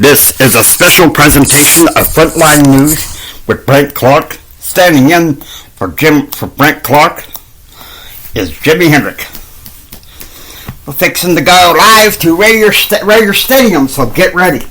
This is a special presentation of Frontline News with Brent Clark. Standing in for Brent Clark is Jimmy Hendrick. We're fixing to go live to Raider Stadium, so get ready.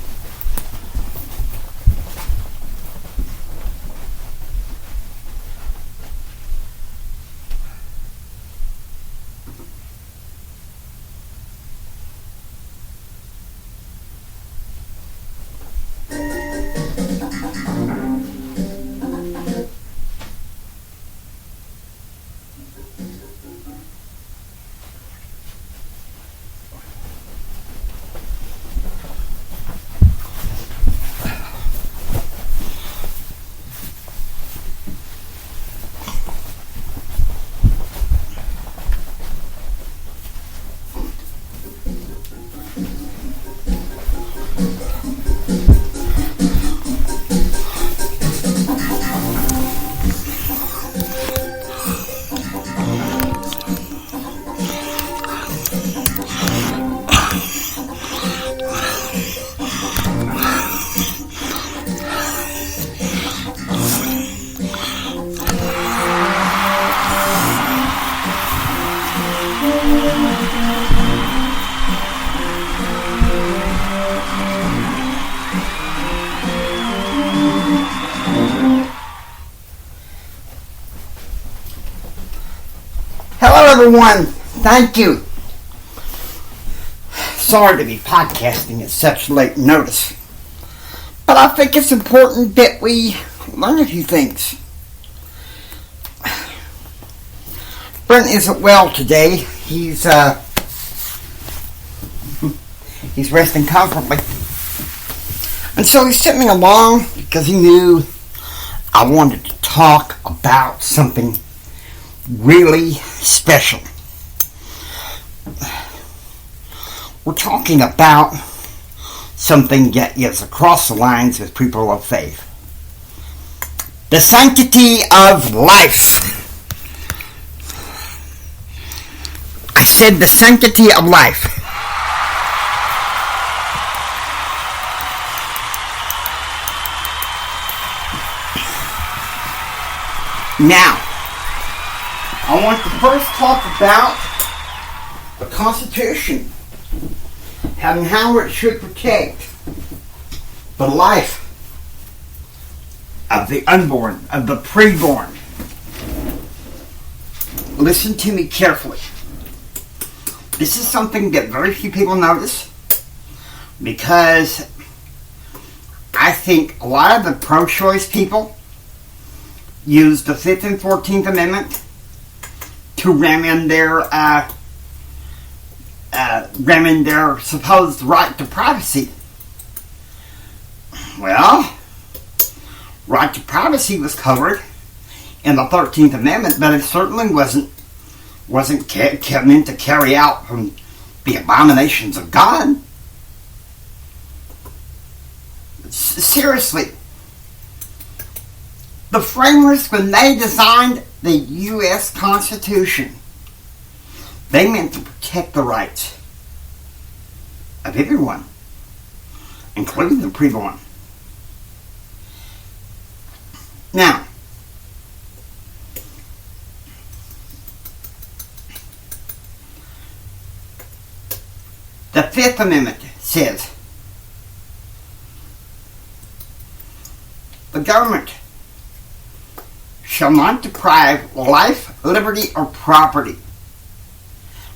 Hello everyone, thank you. Sorry to be podcasting at such late notice, but I think it's important that we learn a few things. Brent isn't well today. He's resting comfortably. And so he sent me along because he knew I wanted to talk about something really special. We're talking about something that is across the lines with people of faith. The sanctity of life. I said the sanctity of life. Now, I want to first talk about the Constitution and how it should protect the life of the unborn, of the preborn. Listen to me carefully. This is something that very few people notice because I think a lot of the pro-choice people use the 5th and 14th Amendment to ram in their supposed right to privacy. Well, right to privacy was covered in the 13th Amendment, but it certainly wasn't meant to carry out from the abominations of God. Seriously, the framers, when they designed the U.S. Constitution, they meant to protect the rights of everyone, including the preborn. Now, the 5th Amendment says, the government shall not deprive life, liberty, or property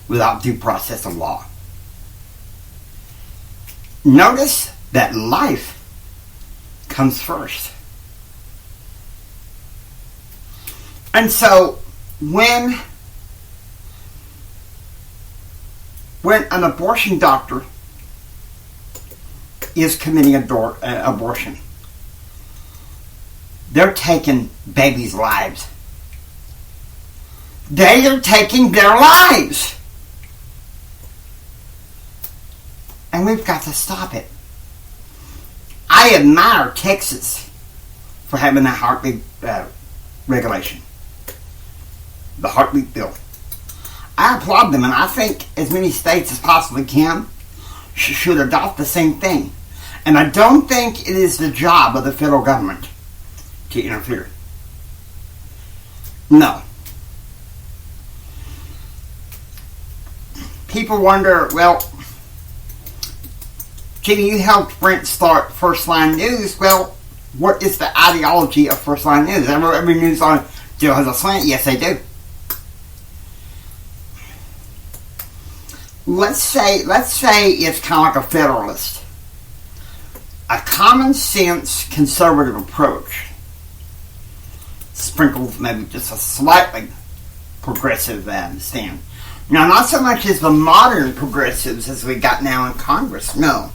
without due process of law. Notice that life comes first. And so when an abortion doctor is committing abortion, they're taking babies' lives. They are taking their lives. And we've got to stop it. I admire Texas for having that heartbeat regulation. The heartbeat bill. I applaud them, and I think as many states as possibly can should adopt the same thing. And I don't think it is the job of the federal government to interfere. No. People wonder, well, Jimmy, you helped Brent start First Line News. Well, what is the ideology of First Line News? Every news on still has a slant. Yes, they do. Let's say it's kind of like a federalist. A common sense conservative approach, sprinkled maybe just a slightly progressive stand. Now, not so much as the modern progressives as we got now in Congress. No.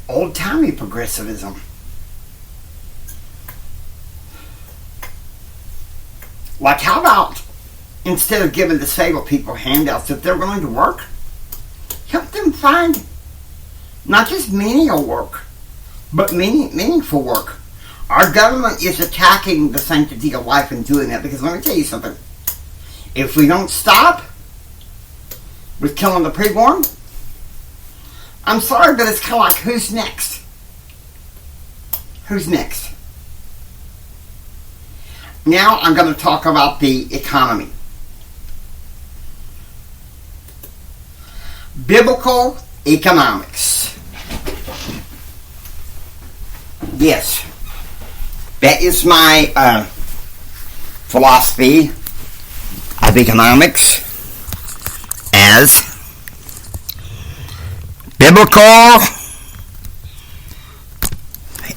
Old-timey progressivism. Like, how about instead of giving disabled people handouts, if they're willing to work, help them find not just menial work, but meaningful work. Our government is attacking the sanctity of life in doing that, because let me tell you something. If we don't stop with killing the preborn, I'm sorry, but it's kind of like, who's next? Who's next? Now I'm going to talk about the economy. Biblical economics. Yes, that is my philosophy of economics, as biblical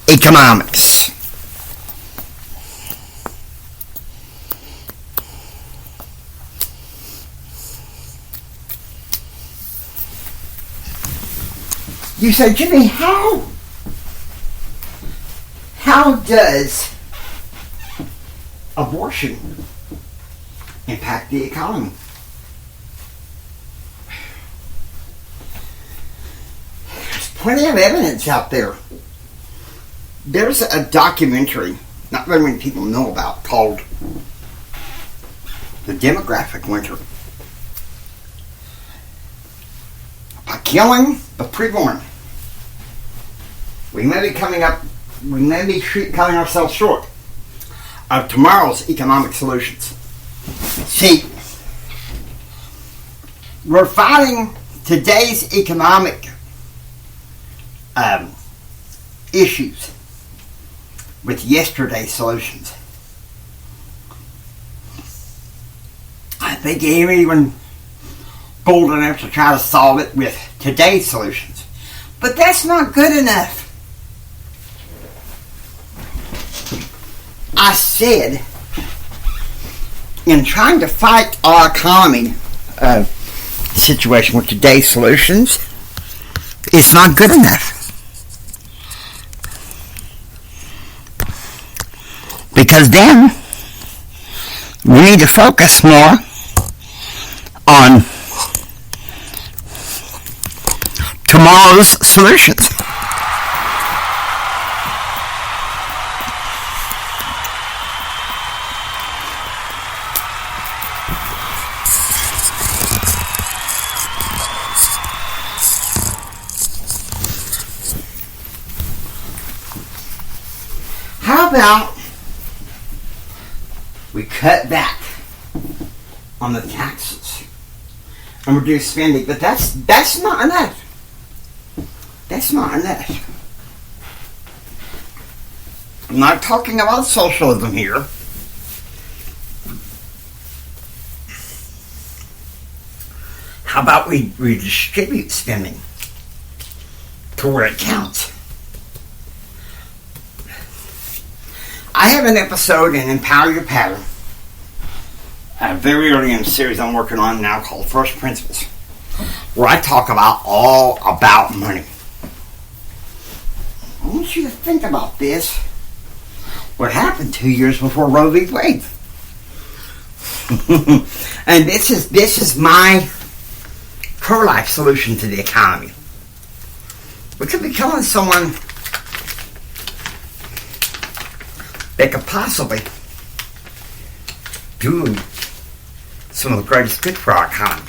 economics. You say, Jimmy, how does abortion impact the economy? There's plenty of evidence out there. There's a documentary not very many people know about called The Demographic Winter. By killing the preborn, we may be coming ourselves short of tomorrow's economic solutions. See, we're fighting today's economic issues with yesterday's solutions. I think you're even bold enough to try to solve it with today's solutions. But that's not good enough. I said, in trying to fight our economy situation with today's solutions, it's not good enough. Because then we need to focus more on tomorrow's solutions. How about we cut back on the taxes and reduce spending? But that's not enough. That's not enough. I'm not talking about socialism here. How about we redistribute spending to where it counts? I have an episode in Empower Your Pattern, very early in the series I'm working on now, called First Principles, where I talk all about money. I want you to think about this. What happened 2 years before Roe v. Wade? And this is my pro-life solution to the economy. We could be killing someone that could possibly do some of the greatest good for our economy.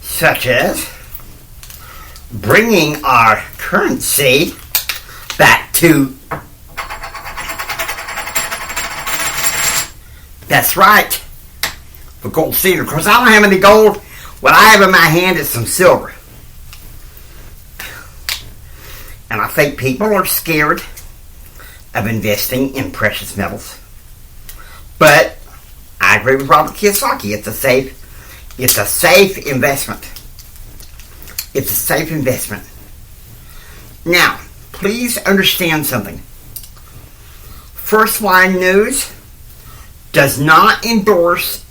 such as bringing our currency back to, that's right, the gold standard. Of course, I don't have any gold. What I have in my hand is some silver. And I think people are scared of investing in precious metals. But I agree with Robert Kiyosaki. It's a safe investment. It's a safe investment. Now, please understand something. First Line News does not endorse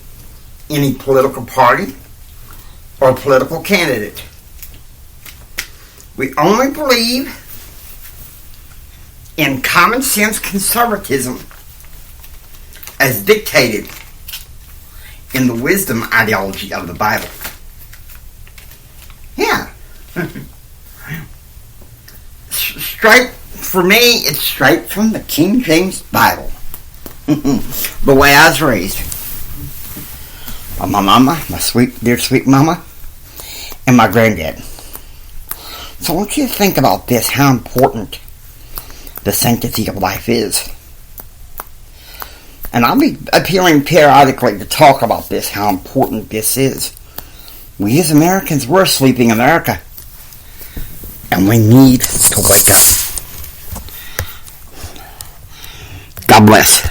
any political party or political candidate. We only believe in common sense conservatism as dictated in the wisdom ideology of the Bible. Yeah. Straight, for me, it's straight from the King James Bible. The way I was raised. By my mama, my dear sweet mama, and my granddad. So I want you to think about this, how important the sanctity of life is. And I'll be appearing periodically to talk about this, how important this is. We as Americans, we're sleeping America. And we need to wake up. God bless.